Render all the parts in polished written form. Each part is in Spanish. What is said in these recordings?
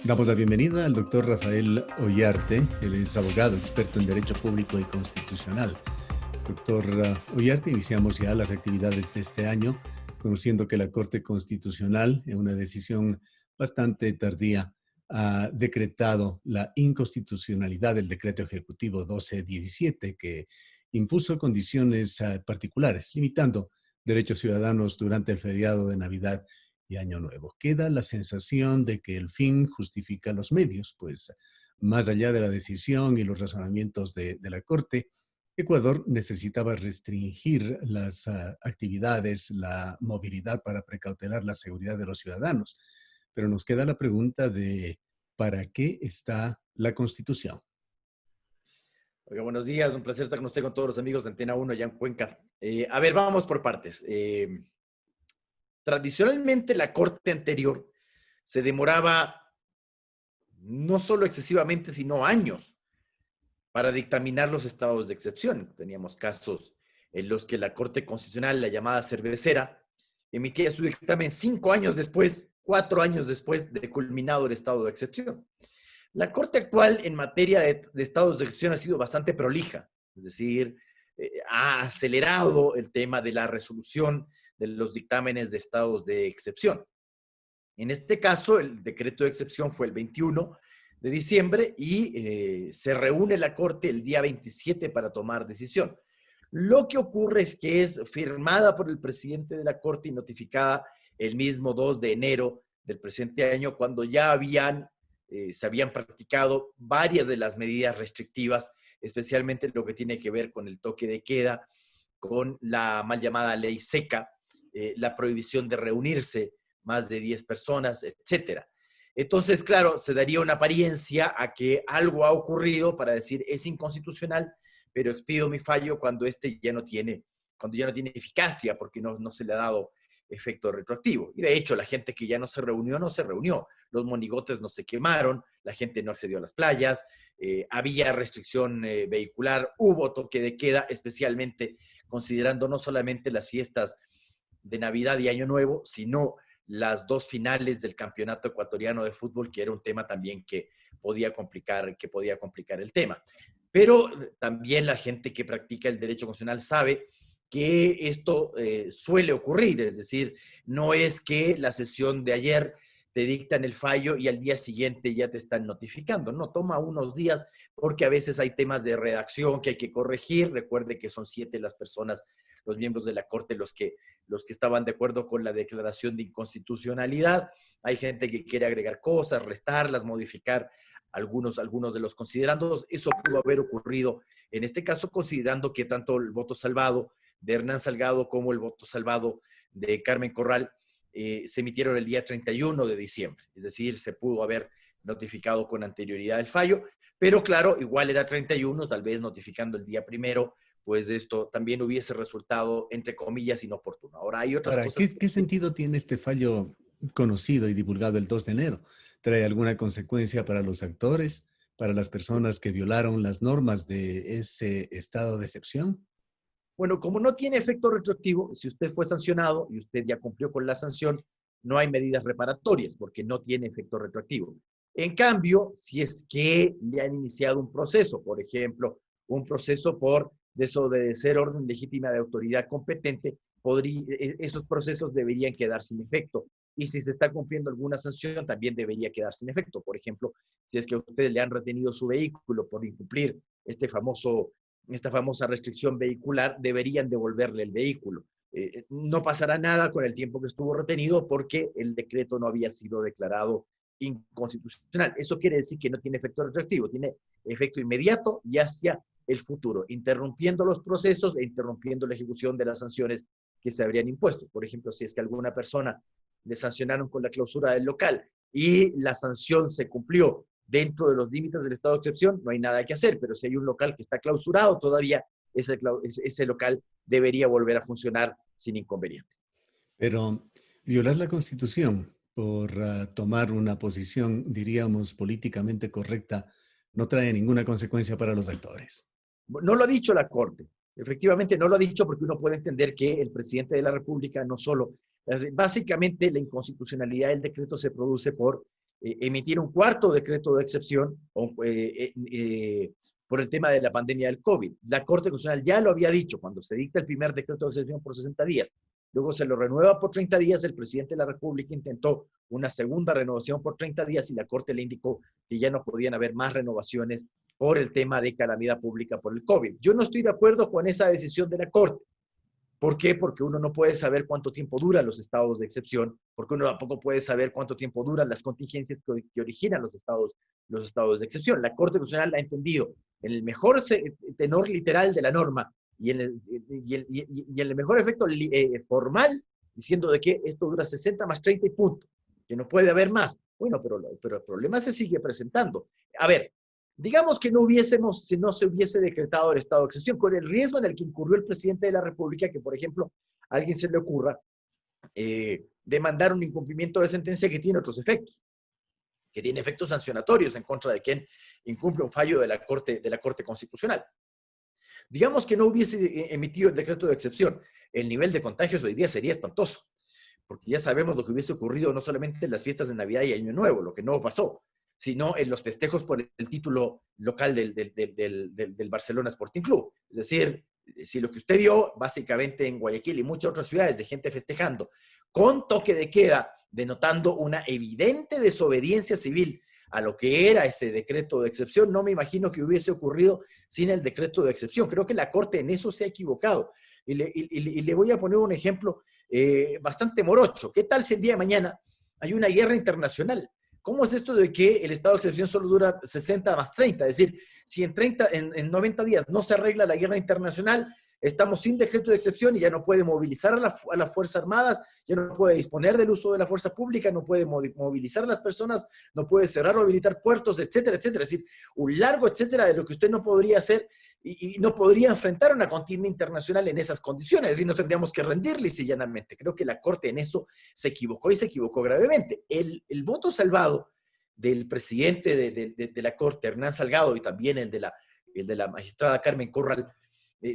Damos la bienvenida al doctor Rafael Ollarte. Él es abogado, experto en Derecho Público y Constitucional. Doctor Ollarte, iniciamos ya las actividades de este año, conociendo que la Corte Constitucional, en una decisión bastante tardía, ha decretado la inconstitucionalidad del decreto ejecutivo 1217, que impuso condiciones particulares, limitando derechos ciudadanos durante el feriado de Navidad y Año Nuevo. Queda la sensación de que el fin justifica los medios, pues más allá de la decisión y los razonamientos de la Corte, Ecuador necesitaba restringir las actividades, la movilidad para precautelar la seguridad de los ciudadanos. Pero nos queda la pregunta de ¿para qué está la Constitución? Oiga, buenos días, un placer estar con usted, con todos los amigos de Antena 1 allá en Cuenca. A ver, vamos por partes. Tradicionalmente la corte anterior se demoraba no solo excesivamente, sino años para dictaminar los estados de excepción. Teníamos casos en los que la Corte Constitucional, la llamada cervecera, emitía su dictamen 5 años después, 4 años después de culminado el estado de excepción. La Corte actual en materia de estados de excepción ha sido bastante prolija, es decir, ha acelerado el tema de la resolución de los dictámenes de estados de excepción. En este caso, el decreto de excepción fue el 21 de diciembre y se reúne la Corte el día 27 para tomar decisión. Lo que ocurre es que es firmada por el presidente de la Corte y notificada el mismo 2 de enero del presente año, cuando ya se habían practicado varias de las medidas restrictivas, especialmente lo que tiene que ver con el toque de queda, con la mal llamada ley seca, la prohibición de reunirse más de 10 personas, etcétera. Entonces, claro, se daría una apariencia a que algo ha ocurrido para decir es inconstitucional, pero expido mi fallo cuando cuando ya no tiene eficacia porque no se le ha dado efecto retroactivo. Y de hecho, la gente que ya no se reunió, no se reunió. Los monigotes no se quemaron, la gente no accedió a las playas, había restricción vehicular, hubo toque de queda, especialmente considerando no solamente las fiestas de Navidad y Año Nuevo, sino las dos finales del Campeonato Ecuatoriano de Fútbol, que era un tema también que podía complicar el tema. Pero también la gente que practica el derecho constitucional sabe que esto suele ocurrir, es decir, no es que la sesión de ayer te dictan el fallo y al día siguiente ya te están notificando, no, toma unos días porque a veces hay temas de redacción que hay que corregir, recuerde que son 7 las personas, los miembros de la Corte los que estaban de acuerdo con la declaración de inconstitucionalidad, hay gente que quiere agregar cosas, restarlas, modificar algunos de los considerandos, eso pudo haber ocurrido en este caso considerando que tanto el voto salvado de Hernán Salgado como el voto salvado de Carmen Corral se emitieron el día 31 de diciembre. Es decir, se pudo haber notificado con anterioridad el fallo, pero claro, igual era 31, tal vez notificando el día primero, pues esto también hubiese resultado, entre comillas, inoportuno. Ahora, hay otras Ahora, cosas ¿qué sentido tiene este fallo conocido y divulgado el 2 de enero? ¿Trae alguna consecuencia para los actores, para las personas que violaron las normas de ese estado de excepción? Bueno, como no tiene efecto retroactivo, si usted fue sancionado y usted ya cumplió con la sanción, no hay medidas reparatorias porque no tiene efecto retroactivo. En cambio, si es que le han iniciado un proceso, por ejemplo, un proceso por desobedecer orden legítima de autoridad competente, esos procesos deberían quedar sin efecto. Y si se está cumpliendo alguna sanción, también debería quedar sin efecto. Por ejemplo, si es que a usted le han retenido su vehículo por incumplir esta famosa restricción vehicular, deberían devolverle el vehículo. No pasará nada con el tiempo que estuvo retenido porque el decreto no había sido declarado inconstitucional. Eso quiere decir que no tiene efecto retroactivo, tiene efecto inmediato y hacia el futuro, interrumpiendo los procesos e interrumpiendo la ejecución de las sanciones que se habrían impuesto. Por ejemplo, si es que alguna persona le sancionaron con la clausura del local y la sanción se cumplió dentro de los límites del estado de excepción, no hay nada que hacer, pero si hay un local que está clausurado todavía, ese local debería volver a funcionar sin inconveniente. Pero violar la Constitución por tomar una posición, diríamos, políticamente correcta, no trae ninguna consecuencia para los actores. No lo ha dicho la Corte, efectivamente no lo ha dicho porque uno puede entender que el presidente de la República no solo, básicamente la inconstitucionalidad del decreto se produce por emitir un cuarto decreto de excepción por el tema de la pandemia del COVID. La Corte Constitucional ya lo había dicho cuando se dicta el primer decreto de excepción por 60 días. Luego se lo renueva por 30 días. El presidente de la República intentó una segunda renovación por 30 días y la Corte le indicó que ya no podían haber más renovaciones por el tema de calamidad pública por el COVID. Yo no estoy de acuerdo con esa decisión de la Corte. ¿Por qué? Porque uno no puede saber cuánto tiempo duran los estados de excepción, porque uno tampoco puede saber cuánto tiempo duran las contingencias que originan los estados de excepción. La Corte Constitucional ha entendido en el mejor tenor literal de la norma y en el mejor efecto formal, diciendo de que esto dura 60 más 30 y punto, que no puede haber más. Bueno, pero el problema se sigue presentando. A ver, digamos que si no se hubiese decretado el estado de excepción, con el riesgo en el que incurrió el presidente de la República, que por ejemplo a alguien se le ocurra demandar un incumplimiento de sentencia que tiene otros efectos, que tiene efectos sancionatorios en contra de quien incumple un fallo de la Corte Constitucional. Digamos que no hubiese emitido el decreto de excepción, el nivel de contagios hoy día sería espantoso, porque ya sabemos lo que hubiese ocurrido no solamente en las fiestas de Navidad y Año Nuevo, lo que no pasó, sino en los festejos por el título local del Barcelona Sporting Club. Es decir, si lo que usted vio básicamente en Guayaquil y muchas otras ciudades de gente festejando con toque de queda, denotando una evidente desobediencia civil a lo que era ese decreto de excepción, no me imagino que hubiese ocurrido sin el decreto de excepción. Creo que la Corte en eso se ha equivocado. Y le voy a poner un ejemplo bastante morocho. ¿Qué tal si el día de mañana hay una guerra internacional? ¿Cómo es esto de que el estado de excepción solo dura 60 más 30? Es decir, si en 90 días no se arregla la guerra internacional, estamos sin decreto de excepción y ya no puede movilizar a las Fuerzas Armadas, ya no puede disponer del uso de la fuerza pública, no puede movilizar a las personas, no puede cerrar o habilitar puertos, etcétera, etcétera. Es decir, un largo etcétera de lo que usted no podría hacer y no podría enfrentar una contienda internacional en esas condiciones. Es decir, no tendríamos que rendirle y llanamente. Creo que la Corte en eso se equivocó y se equivocó gravemente. El voto salvado del presidente de la Corte, Hernán Salgado, y también el de la magistrada Carmen Corral,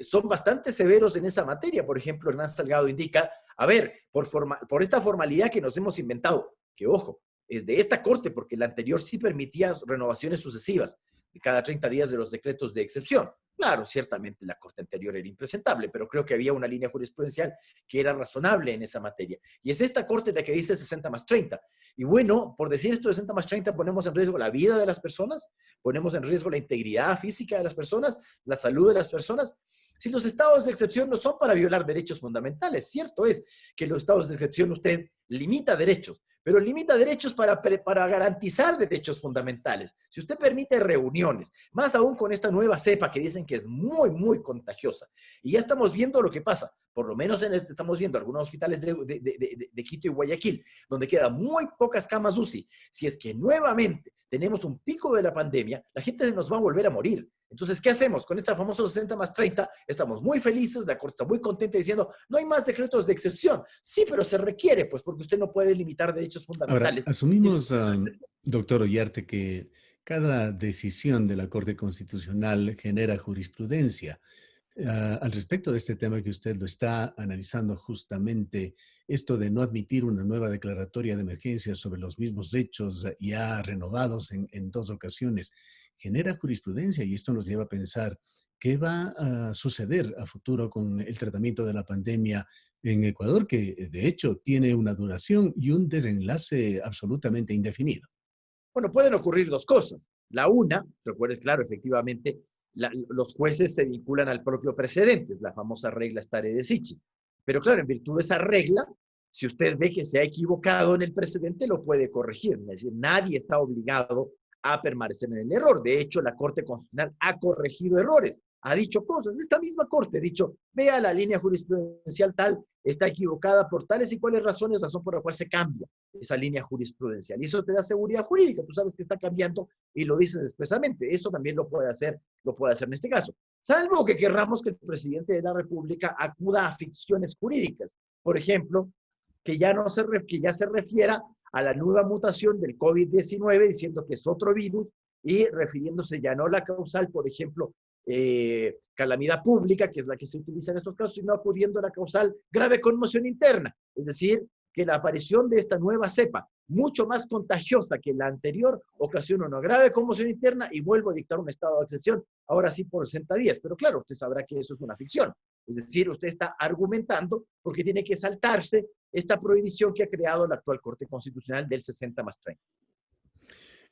son bastante severos en esa materia. Por ejemplo, Hernán Salgado indica, a ver, por esta formalidad que nos hemos inventado, que ojo, es de esta Corte, porque la anterior sí permitía renovaciones sucesivas de cada 30 días de los decretos de excepción. Claro, ciertamente la Corte anterior era impresentable, pero creo que había una línea jurisprudencial que era razonable en esa materia. Y es esta Corte la que dice 60 más 30. Y bueno, por decir esto de 60 más 30, ponemos en riesgo la vida de las personas, ponemos en riesgo la integridad física de las personas, la salud de las personas. Si los estados de excepción no son para violar derechos fundamentales, cierto es que los estados de excepción usted limita derechos, pero limita derechos para garantizar derechos fundamentales. Si usted permite reuniones, más aún con esta nueva cepa que dicen que es muy, muy contagiosa, y ya estamos viendo lo que pasa, por lo menos estamos viendo algunos hospitales de Quito y Guayaquil, donde quedan muy pocas camas UCI. Si es que nuevamente tenemos un pico de la pandemia, la gente se nos va a volver a morir. Entonces, ¿qué hacemos? Con esta famosa 60 más 30, estamos muy felices, la Corte está muy contenta diciendo, no hay más decretos de excepción. Sí, pero se requiere, pues, porque usted no puede limitar derechos Ahora, fundamentales. asumimos, doctor Ollarte, que cada decisión de la Corte Constitucional genera jurisprudencia. Al respecto de este tema que usted lo está analizando justamente, esto de no admitir una nueva declaratoria de emergencia sobre los mismos hechos ya renovados en dos ocasiones, genera jurisprudencia y esto nos lleva a pensar qué va a suceder a futuro con el tratamiento de la pandemia en Ecuador, que de hecho tiene una duración y un desenlace absolutamente indefinido. Bueno, pueden ocurrir dos cosas. La una, recuerde, claro, efectivamente, los jueces se vinculan al propio precedente, es la famosa regla stare decisis. Pero claro, en virtud de esa regla, si usted ve que se ha equivocado en el precedente, lo puede corregir. Es decir, nadie está obligado a permanecer en el error. De hecho, la Corte Constitucional ha corregido errores, ha dicho cosas. Esta misma Corte ha dicho, vea la línea jurisprudencial tal, está equivocada por tales y cuáles razones, razón por la cual se cambia esa línea jurisprudencial. Y eso te da seguridad jurídica, tú sabes que está cambiando y lo dices expresamente. Eso también lo puede hacer en este caso. Salvo que querramos que el presidente de la República acuda a ficciones jurídicas. Por ejemplo, que ya se refiera a la nueva mutación del COVID-19, diciendo que es otro virus y refiriéndose ya no a la causal, por ejemplo, calamidad pública, que es la que se utiliza en estos casos, sino acudiendo a la causal grave conmoción interna. Es decir, que la aparición de esta nueva cepa, mucho más contagiosa que la anterior, ocasiona una grave conmoción interna y vuelvo a dictar un estado de excepción, ahora sí por 60 días. Pero claro, usted sabrá que eso es una ficción. Es decir, usted está argumentando porque tiene que saltarse esta prohibición que ha creado la actual Corte Constitucional del 60+30.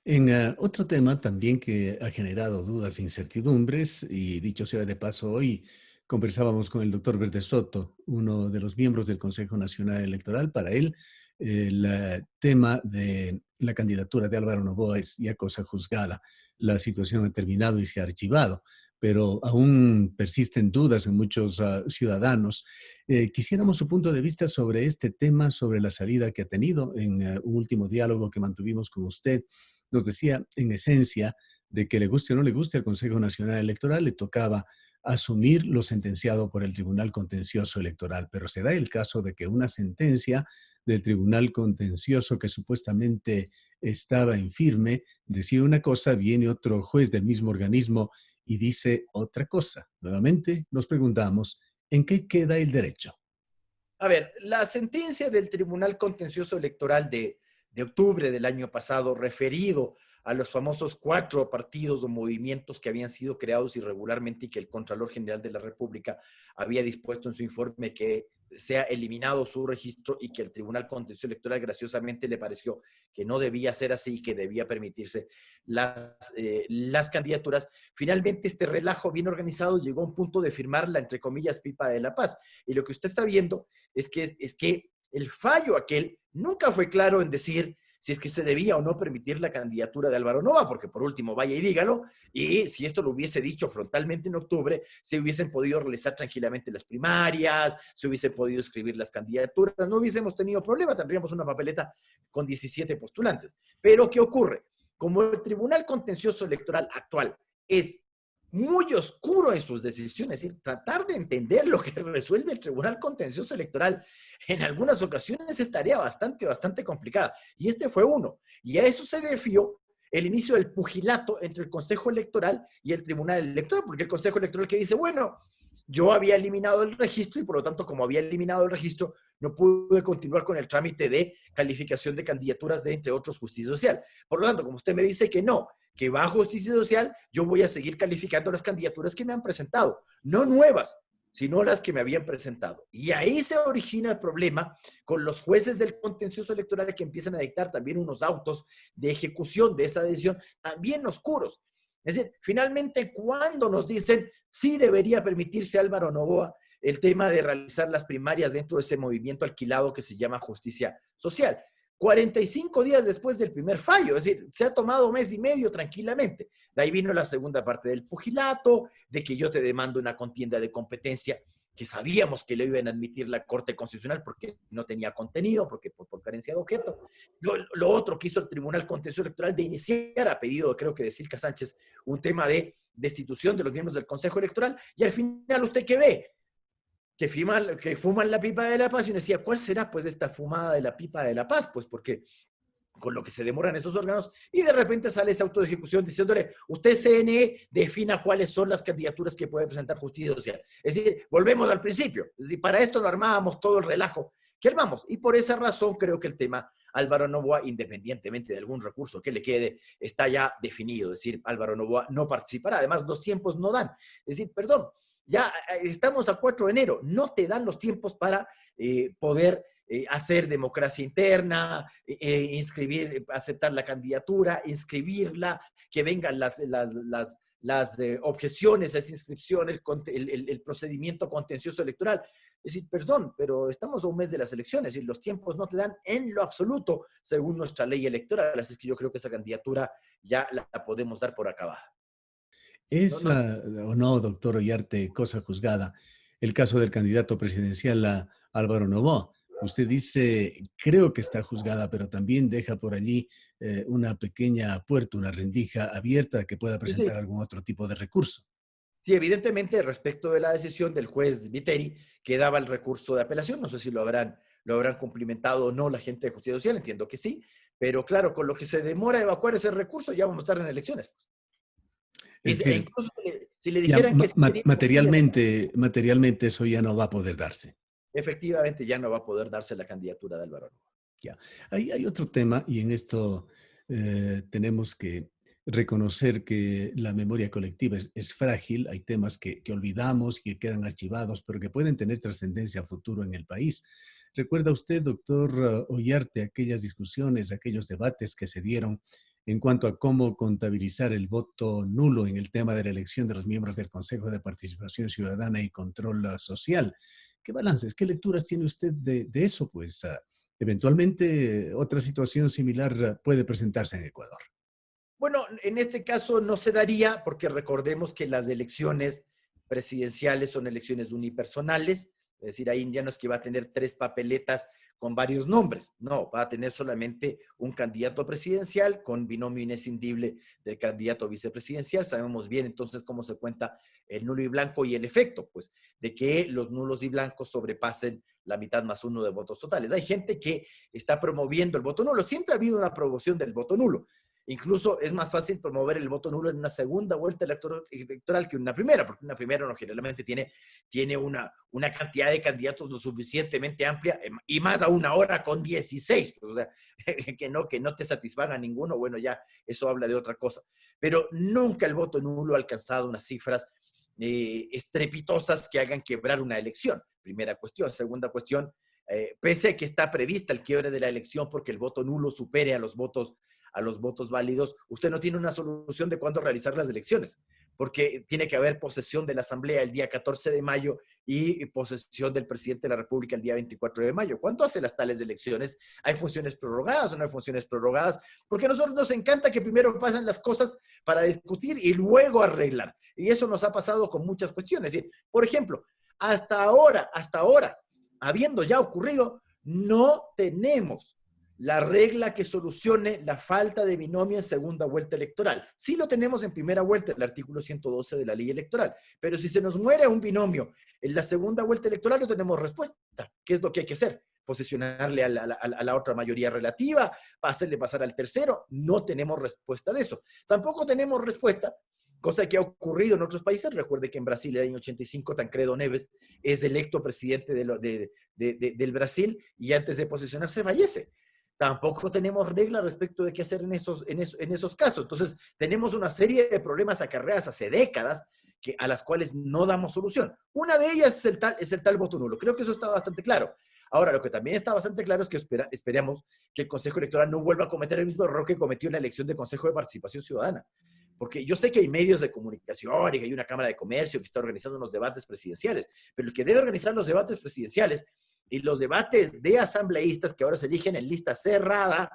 En otro tema también que ha generado dudas e incertidumbres, y dicho sea de paso, hoy conversábamos con el doctor Verde Soto, uno de los miembros del Consejo Nacional Electoral. Para él, el tema de la candidatura de Álvaro Noboa es ya cosa juzgada. La situación ha terminado y se ha archivado, pero aún persisten dudas en muchos ciudadanos. Quisiéramos su punto de vista sobre este tema, sobre la salida que ha tenido en un último diálogo que mantuvimos con usted. Nos decía, en esencia, de que le guste o no le guste al Consejo Nacional Electoral, le tocaba asumir lo sentenciado por el Tribunal Contencioso Electoral, pero se da el caso de que una sentencia del Tribunal Contencioso que supuestamente estaba en firme decía una cosa, viene otro juez del mismo organismo y dice otra cosa. Nuevamente nos preguntamos, ¿en qué queda el derecho? A ver, la sentencia del Tribunal Contencioso Electoral de octubre del año pasado, referido a los famosos 4 partidos o movimientos que habían sido creados irregularmente y que el Contralor General de la República había dispuesto en su informe que sea eliminado su registro y que el Tribunal Contencioso Electoral graciosamente le pareció que no debía ser así y que debía permitirse las candidaturas. Finalmente, este relajo bien organizado llegó a un punto de firmar la, entre comillas, pipa de la paz. Y lo que usted está viendo es que el fallo aquel nunca fue claro en decir si es que se debía o no permitir la candidatura de Álvaro Noboa, porque por último, vaya y dígalo, y si esto lo hubiese dicho frontalmente en octubre, se hubiesen podido realizar tranquilamente las primarias, se hubiesen podido escribir las candidaturas, no hubiésemos tenido problema, tendríamos una papeleta con 17 postulantes. Pero, ¿qué ocurre? Como el Tribunal Contencioso Electoral actual es muy oscuro en sus decisiones, es decir, tratar de entender lo que resuelve el Tribunal Contencioso Electoral en algunas ocasiones es tarea bastante complicada. Y este fue uno. Y a eso se debió el inicio del pugilato entre el Consejo Electoral y el Tribunal Electoral, porque el Consejo Electoral que dice, bueno, yo había eliminado el registro y por lo tanto, como había eliminado el registro, no pude continuar con el trámite de calificación de candidaturas de, entre otros, justicia social. Por lo tanto, como usted me dice que no, que va a justicia social, yo voy a seguir calificando las candidaturas que me han presentado, no nuevas, sino las que me habían presentado. Y ahí se origina el problema con los jueces del contencioso electoral que empiezan a dictar también unos autos de ejecución de esa decisión, también oscuros. Es decir, finalmente, cuando nos dicen sí debería permitirse a Álvaro Noboa el tema de realizar las primarias dentro de ese movimiento alquilado que se llama justicia social. 45 días después del primer fallo, es decir, se ha tomado 1 mes y medio tranquilamente. De ahí vino la segunda parte del pugilato, de que yo te demando una contienda de competencia que sabíamos que le iban a admitir la Corte Constitucional porque no tenía contenido, porque por carencia de objeto. Lo otro que hizo el Tribunal Contencioso Electoral de iniciar a pedido, creo que de Silca Sánchez, un tema de destitución de los miembros del Consejo Electoral, y al final, ¿usted qué ve? Que fuman la pipa de la paz, y uno decía, ¿cuál será pues esta fumada de la pipa de la paz? Pues porque con lo que se demoran esos órganos, y de repente sale esa auto de ejecución diciéndole, usted CNE defina cuáles son las candidaturas que puede presentar justicia social. Es decir, volvemos al principio. Es decir, para esto no armábamos todo el relajo que armamos. Y por esa razón creo que el tema Álvaro Noboa, independientemente de algún recurso que le quede, está ya definido. Es decir, Álvaro Noboa no participará. Además, los tiempos no dan. Es decir, perdón, ya estamos a 4 de enero, no te dan los tiempos para poder hacer democracia interna, inscribir, aceptar la candidatura, inscribirla, que vengan las objeciones a esa inscripción, el procedimiento contencioso electoral. Es decir, perdón, pero estamos a un mes de las elecciones y los tiempos no te dan en lo absoluto según nuestra ley electoral. Así es que yo creo que esa candidatura ya la podemos dar por acabada. ¿Es o no, doctor Ollarte, cosa juzgada el caso del candidato presidencial Álvaro Noboa? Usted dice, creo que está juzgada, pero también deja por allí una pequeña puerta, una rendija abierta que pueda Sí, sí. presentar algún otro tipo de recurso. Sí, evidentemente, respecto de la decisión del juez Viteri, quedaba el recurso de apelación. No sé si lo habrán cumplimentado o no la gente de justicia social, entiendo que sí, pero claro, con lo que se demora evacuar ese recurso, ya vamos a estar en elecciones, pues. Es E decir, incluso si le ya dijeran que sí, sería imposible. materialmente eso ya no va a poder darse. efectivamente ya no va a poder darse la candidatura de Álvaro Novoa. Ya. Hay otro tema y en esto tenemos que reconocer que la memoria colectiva es frágil. Hay temas que olvidamos, que quedan archivados, pero que pueden tener trascendencia a futuro en el país. ¿Recuerda usted, doctor Ollarte, aquellas discusiones, aquellos debates que se dieron en cuanto a cómo contabilizar el voto nulo en el tema de la elección de los miembros del Consejo de Participación Ciudadana y Control Social? ¿Qué balances, qué lecturas tiene usted de eso? Pues eventualmente otra situación similar puede presentarse en Ecuador. Bueno, en este caso no se daría porque recordemos que las elecciones presidenciales son elecciones unipersonales, es decir, ahí ya no es que va a tener 3 papeletas con varios nombres, no, va a tener solamente un candidato presidencial con binomio inescindible del candidato vicepresidencial. Sabemos bien entonces cómo se cuenta el nulo y blanco y el efecto, pues, de que los nulos y blancos sobrepasen la mitad más uno de votos totales. Hay gente que está promoviendo el voto nulo, siempre ha habido una promoción del voto nulo. Incluso es más fácil promover el voto nulo en una segunda vuelta electoral que en una primera, porque una primera no, generalmente tiene una cantidad de candidatos lo suficientemente amplia y más aún ahora con 16. Pues, o sea, que no te satisfaga ninguno, bueno, ya eso habla de otra cosa. Pero nunca el voto nulo ha alcanzado unas cifras estrepitosas que hagan quebrar una elección. Primera cuestión. Segunda cuestión, pese a que está prevista el quiebre de la elección porque el voto nulo supere a los votos válidos, usted no tiene una solución de cuándo realizar las elecciones, porque tiene que haber posesión de la Asamblea el día 14 de mayo y posesión del presidente de la República el día 24 de mayo. ¿Cuándo hace las tales elecciones? ¿Hay funciones prorrogadas o no hay funciones prorrogadas? Porque a nosotros nos encanta que primero pasen las cosas para discutir y luego arreglar. Y eso nos ha pasado con muchas cuestiones. Por ejemplo, hasta ahora, habiendo ya ocurrido, no tenemos la regla que solucione la falta de binomio en segunda vuelta electoral. Sí lo tenemos en primera vuelta, el artículo 112 de la ley electoral, pero si se nos muere un binomio en la segunda vuelta electoral no tenemos respuesta. ¿Qué es lo que hay que hacer? Posicionarle a la otra mayoría relativa, hacerle pasar al tercero. No tenemos respuesta de eso. Tampoco tenemos respuesta, cosa que ha ocurrido en otros países. Recuerde que en Brasil, en el año 85, Tancredo Neves es electo presidente del Brasil y antes de posicionarse fallece. Tampoco tenemos reglas respecto de qué hacer en esos casos. Entonces, tenemos una serie de problemas acarreadas hace décadas a las cuales no damos solución. Una de ellas es el tal voto nulo. Creo que eso está bastante claro. Ahora, lo que también está bastante claro es que esperamos que el Consejo Electoral no vuelva a cometer el mismo error que cometió en la elección del Consejo de Participación Ciudadana. Porque yo sé que hay medios de comunicación y que hay una Cámara de Comercio que está organizando unos debates presidenciales, pero el que debe organizar los debates presidenciales y los debates de asambleístas que ahora se eligen en lista cerrada,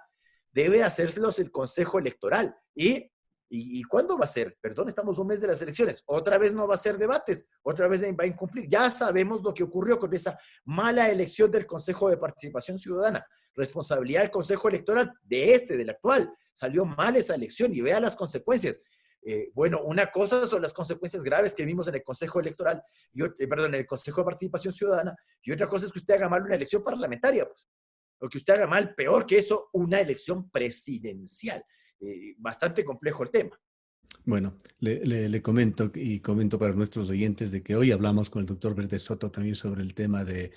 debe hacérselos el Consejo Electoral. ¿Y cuándo va a ser? Perdón, estamos un mes de las elecciones. Otra vez no va a ser debates, otra vez va a incumplir. Ya sabemos lo que ocurrió con esa mala elección del Consejo de Participación Ciudadana. Responsabilidad del Consejo Electoral del actual. Salió mal esa elección y vea las consecuencias. Bueno, una cosa son las consecuencias graves que vimos en el Consejo Electoral, en el Consejo de Participación Ciudadana, y otra cosa es que usted haga mal una elección parlamentaria, pues, o que usted haga mal, peor que eso, una elección presidencial. Bastante complejo el tema. Bueno, le comento y comento para nuestros oyentes de que hoy hablamos con el doctor Verde Soto también sobre el tema del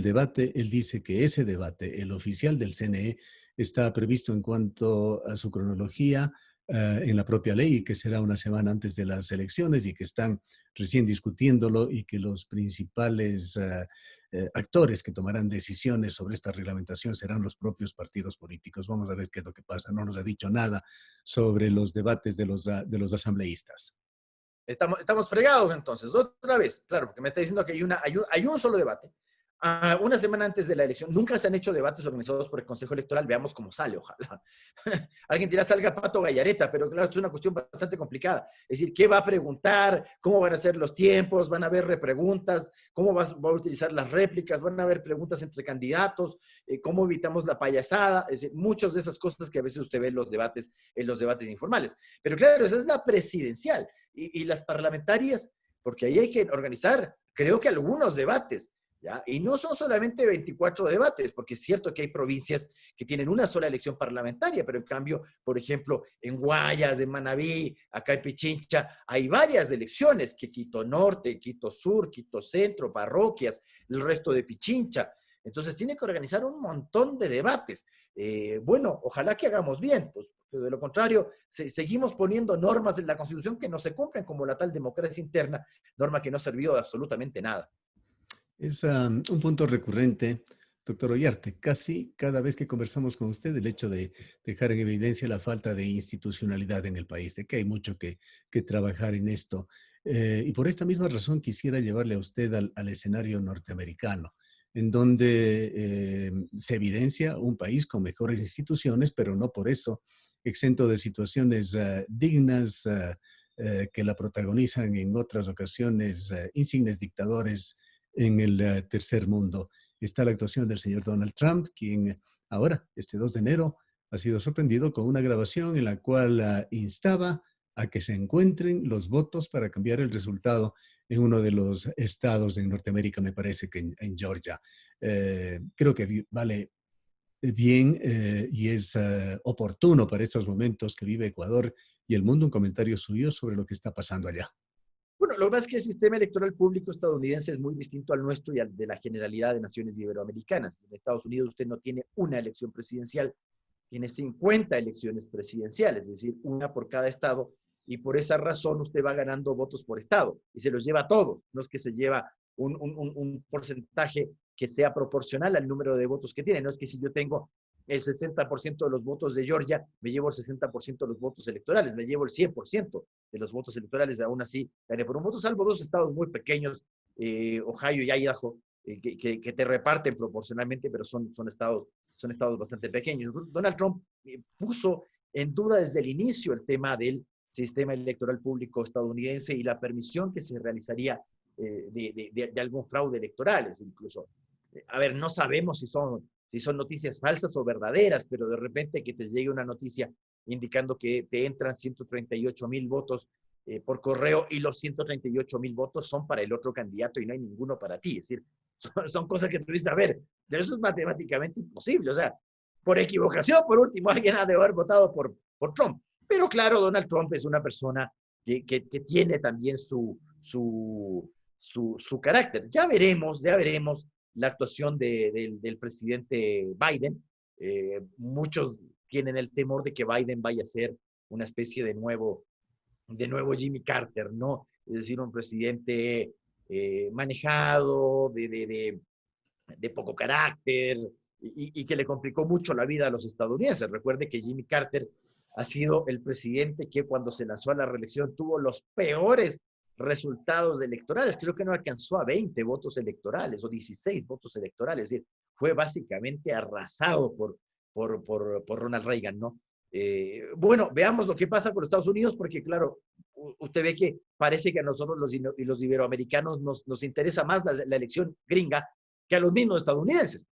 debate. Él dice que ese debate, el oficial del CNE, está previsto en cuanto a su cronología en la propia ley y que será una semana antes de las elecciones y que están recién discutiéndolo y que los principales actores que tomarán decisiones sobre esta reglamentación serán los propios partidos políticos. Vamos a ver qué es lo que pasa. No nos ha dicho nada sobre los debates de los asambleístas. Estamos fregados entonces, otra vez, claro, porque me está diciendo que hay un solo debate. Una semana antes de la elección, nunca se han hecho debates organizados por el Consejo Electoral, veamos cómo sale, ojalá. Alguien dirá, salga Pato Gallareta, pero claro, es una cuestión bastante complicada. Es decir, ¿qué va a preguntar? ¿Cómo van a ser los tiempos? ¿Van a haber repreguntas? ¿Cómo va a utilizar las réplicas? ¿Van a haber preguntas entre candidatos? ¿Cómo evitamos la payasada? Es decir, muchas de esas cosas que a veces usted ve en los debates informales. Pero claro, esa es la presidencial. Y las parlamentarias, porque ahí hay que organizar, creo que algunos debates, ¿ya? Y no son solamente 24 debates, porque es cierto que hay provincias que tienen una sola elección parlamentaria, pero en cambio, por ejemplo, en Guayas, en Manabí, acá en Pichincha, hay varias elecciones, que Quito Norte, Quito Sur, Quito Centro, parroquias, el resto de Pichincha. Entonces tiene que organizar un montón de debates. Bueno, ojalá que hagamos bien, pues de lo contrario, seguimos poniendo normas en la Constitución que no se cumplen, como la tal democracia interna, norma que no ha servido de absolutamente nada. Es un punto recurrente, doctor Ollarte. Casi cada vez que conversamos con usted, el hecho de dejar en evidencia la falta de institucionalidad en el país, de que hay mucho que trabajar en esto. Y por esta misma razón quisiera llevarle a usted al escenario norteamericano, en donde se evidencia un país con mejores instituciones, pero no por eso exento de situaciones dignas que la protagonizan en otras ocasiones insignes dictadores en el tercer mundo. Está la actuación del señor Donald Trump, quien ahora, este 2 de enero, ha sido sorprendido con una grabación en la cual instaba a que se encuentren los votos para cambiar el resultado en uno de los estados en Norteamérica, me parece que en Georgia. Creo que vale bien y es oportuno para estos momentos que vive Ecuador y el mundo un comentario suyo sobre lo que está pasando allá. Bueno, lo que pasa es que el sistema electoral público estadounidense es muy distinto al nuestro y al de la generalidad de naciones iberoamericanas. En Estados Unidos usted no tiene una elección presidencial, tiene 50 elecciones presidenciales, es decir, una por cada estado, y por esa razón usted va ganando votos por estado y se los lleva a todos. No es que se lleva un porcentaje que sea proporcional al número de votos que tiene, no es que si yo tengo el 60% de los votos de Georgia, me llevo el 60% de los votos electorales, me llevo el 100% de los votos electorales, aún así gané por un voto, salvo dos estados muy pequeños, Ohio y Idaho, que te reparten proporcionalmente, pero son estados bastante pequeños. Donald Trump puso en duda desde el inicio el tema del sistema electoral público estadounidense y la permisión que se realizaría de algún fraude electoral, incluso. A ver, no sabemos si son noticias falsas o verdaderas, pero de repente que te llegue una noticia indicando que te entran 138,000 votos por correo y los 138,000 votos son para el otro candidato y no hay ninguno para ti. Es decir, son cosas que tú dices, a ver, eso es matemáticamente imposible. O sea, por equivocación, por último, alguien ha de haber votado por Trump. Pero claro, Donald Trump es una persona que tiene también su carácter. Ya veremos la actuación del presidente Biden. Muchos tienen el temor de que Biden vaya a ser una especie de nuevo Jimmy Carter, ¿no? Es decir, un presidente manejado, de poco carácter y que le complicó mucho la vida a los estadounidenses. Recuerde que Jimmy Carter ha sido el presidente que cuando se lanzó a la reelección tuvo los peores resultados electorales. Creo que no alcanzó a 20 votos electorales o 16 votos electorales. Es decir, fue básicamente arrasado por Ronald Reagan, ¿no? Bueno, veamos lo que pasa con los Estados Unidos, porque claro, usted ve que parece que a nosotros los iberoamericanos nos interesa más la elección gringa que a los mismos estadounidenses.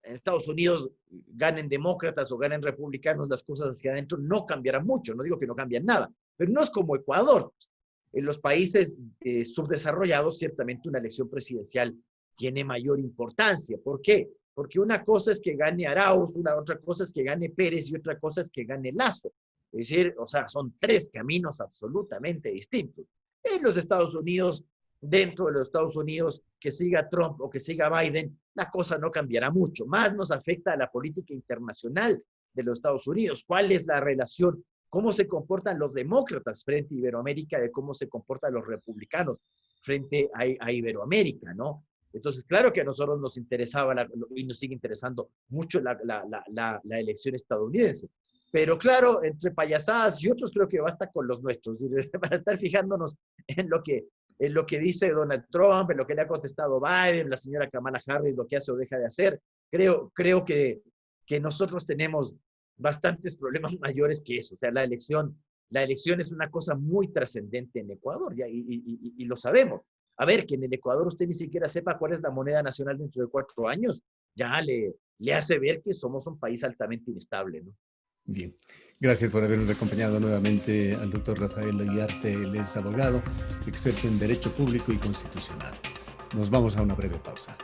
En Estados Unidos ganen demócratas o ganen republicanos, las cosas hacia adentro no cambiarán mucho. No digo que no cambian nada, pero no es como Ecuador. En los países subdesarrollados, ciertamente una elección presidencial tiene mayor importancia. ¿Por qué? Porque una cosa es que gane Arauz, otra cosa es que gane Pérez y otra cosa es que gane Lazo. Es decir, o sea, son tres caminos absolutamente distintos. En los Estados Unidos, dentro de los Estados Unidos, que siga Trump o que siga Biden, la cosa no cambiará mucho. Más nos afecta a la política internacional de los Estados Unidos. ¿Cuál es la relación? ¿Cómo se comportan los demócratas frente a Iberoamérica de cómo se comportan los republicanos frente a Iberoamérica, ¿no? Entonces, claro que a nosotros nos interesaba y nos sigue interesando mucho la elección estadounidense. Pero claro, entre payasadas y otros creo que basta con los nuestros, para estar fijándonos en lo que dice Donald Trump, en lo que le ha contestado Biden, la señora Kamala Harris, lo que hace o deja de hacer. Creo que nosotros tenemos bastantes problemas mayores que eso. O sea, la elección es una cosa muy trascendente en Ecuador, ya, y lo sabemos. A ver, que en el Ecuador usted ni siquiera sepa cuál es la moneda nacional dentro de 4 años, ya le hace ver que somos un país altamente inestable, ¿no? Bien, gracias por habernos acompañado nuevamente al doctor Rafael Ollarte. Él es abogado, experto en Derecho Público y Constitucional. Nos vamos a una breve pausa.